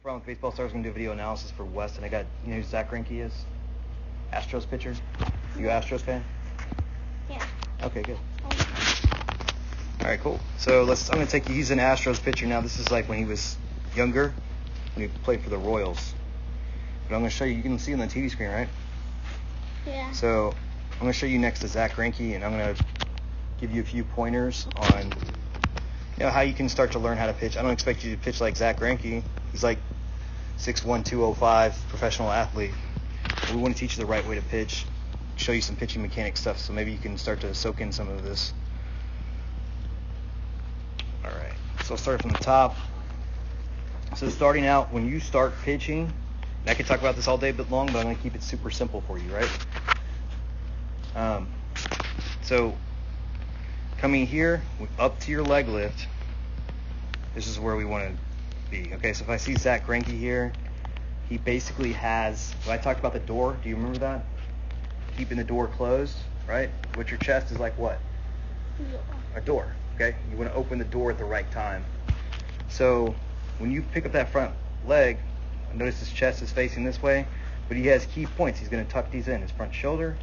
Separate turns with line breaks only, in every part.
Brown with Baseball Stars. Going to do a video analysis for Westin. I got, you know who Zack Greinke is? Astros pitcher. You an Astros fan?
Yeah.
Okay, good. All right, cool. So I'm going to take you. He's an Astros pitcher now. This is like when he was younger, when he played for the Royals. But I'm going to show you. You can see on the TV screen, right?
Yeah.
So I'm going to show you next to Zack Greinke, and I'm going to give you a few pointers on, how you can start to learn how to pitch. I don't expect you to pitch like Zack Greinke. He's like 6'1", 205, professional athlete. We want to teach you the right way to pitch, show you some pitching mechanic stuff, so maybe you can start to soak in some of this. All right, so I'll start from the top. So starting out, when you start pitching, and I could talk about this all day but long, but I'm going to keep it super simple for you, right? So coming here, up to your leg lift, this is where we want to be. Okay, so if I see Zack Greinke here, he basically has, when I talked about the door, do you remember that? Keeping the door closed, right? With your chest is like what? A door, okay? You want to open the door at the right time. So when you pick up that front leg, notice his chest is facing this way, but he has key points. He's going to tuck these in, his front shoulder,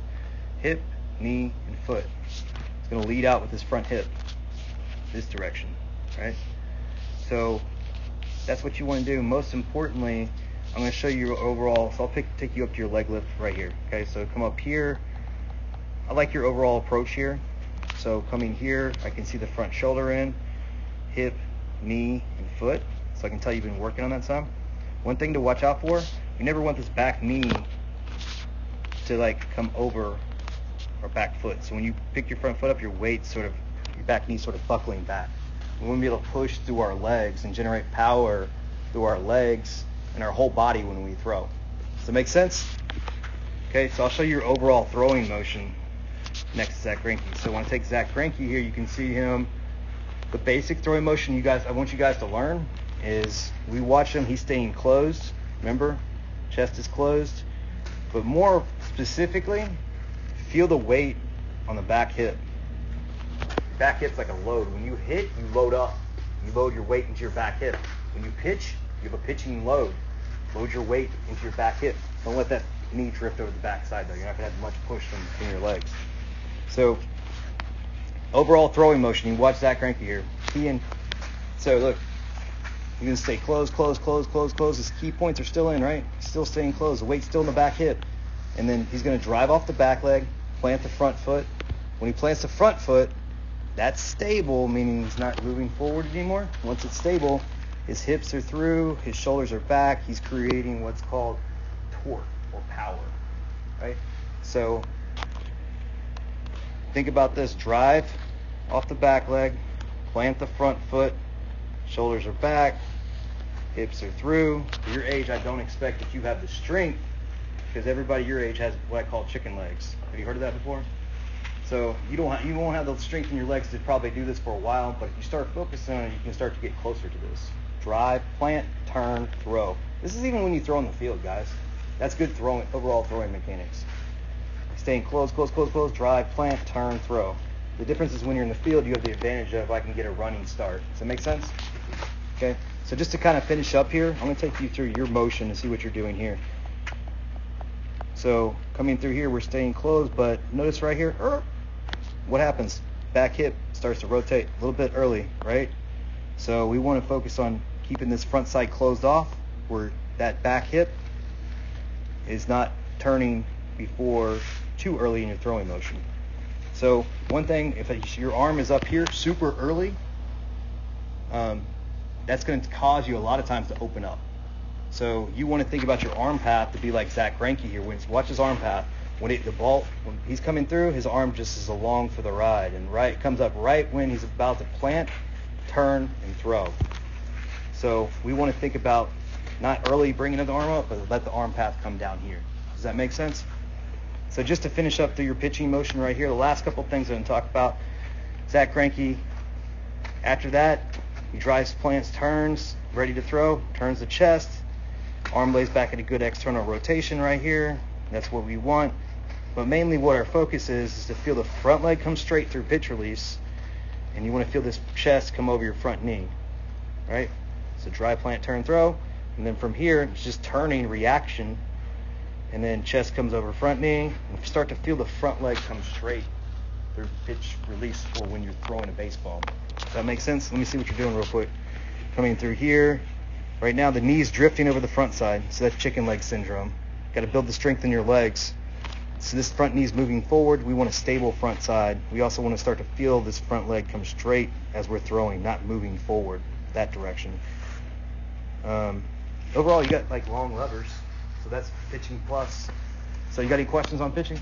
hip, knee, and foot. He's going to lead out with his front hip, this direction, right? So that's what you want to do. Most importantly, I'm going to show you your overall, so I'll take you up to your leg lift right here, okay? So come up here. I like your overall approach here. So coming here, I can see the front shoulder in, hip, knee, and foot. So I can tell you've been working on that some. One thing to watch out for, you never want this back knee to like come over our back foot. So when you pick your front foot up, your weight your back knee sort of buckling back. We want to be able to push through our legs and generate power through our legs and our whole body when we throw. Does that make sense? Okay, so I'll show you your overall throwing motion next to Zack Greinke. So when I take Zack Greinke here, you can see him. The basic throwing motion I want you guys to learn is we watch him, he's staying closed. Remember, chest is closed. But more specifically, feel the weight on the back hip. Your back hip's like a load. When you hit, you load up. You load your weight into your back hip. When you pitch, you have a pitching load. Load your weight into your back hip. Don't let that knee drift over the backside, though. You're not going to have much push from your legs. So, overall throwing motion. You watch Zack Greinke here. So, look. You're going to stay closed. His key points are still in, right? He's still staying closed. The weight's still in the back hip. And then he's going to drive off the back leg, plant the front foot. When he plants the front foot, that's stable, meaning he's not moving forward anymore. Once it's stable, his hips are through, his shoulders are back. He's creating what's called torque or power, right? So think about this. Drive off the back leg, plant the front foot, shoulders are back, hips are through. For your age, I don't expect that you have the strength, because everybody your age has what I call chicken legs. Have you heard of that before? So you won't have the strength in your legs to probably do this for a while, but if you start focusing on it, you can start to get closer to this. Drive, plant, turn, throw. This is even when you throw in the field, guys. That's good overall throwing mechanics. Staying close, drive, plant, turn, throw. The difference is when you're in the field, you have the advantage of I can get a running start. Does that make sense? Okay. So just to kind of finish up here, I'm going to take you through your motion and see what you're doing here. So coming through here, we're staying closed, but notice right here, what happens? Back hip starts to rotate a little bit early, right? So we want to focus on keeping this front side closed off, where that back hip is not turning before too early in your throwing motion. So one thing, if your arm is up here super early, that's going to cause you a lot of times to open up. So you want to think about your arm path to be like Zack Greinke here. Watch his arm path. When he's coming through, his arm just is along for the ride, and comes up right when he's about to plant, turn, and throw. So we want to think about not early bringing the arm up, but let the arm path come down here. Does that make sense? So just to finish up through your pitching motion right here, the last couple things I'm going to talk about. Zack Greinke, after that, he drives, plants, turns, ready to throw, turns the chest, arm lays back at a good external rotation right here. That's what we want. But mainly what our focus is to feel the front leg come straight through pitch release, and you want to feel this chest come over your front knee, right? So drive, plant, turn, throw. And then from here, it's just turning reaction. And then chest comes over front knee. And you start to feel the front leg come straight through pitch release for when you're throwing a baseball. Does that make sense? Let me see what you're doing real quick. Coming through here. Right now, the knee's drifting over the front side. So that's chicken leg syndrome. Got to build the strength in your legs. So this front knee's moving forward. We want a stable front side. We also want to start to feel this front leg come straight as we're throwing, not moving forward that direction. Overall, you got like long levers. So that's pitching plus. So you got any questions on pitching?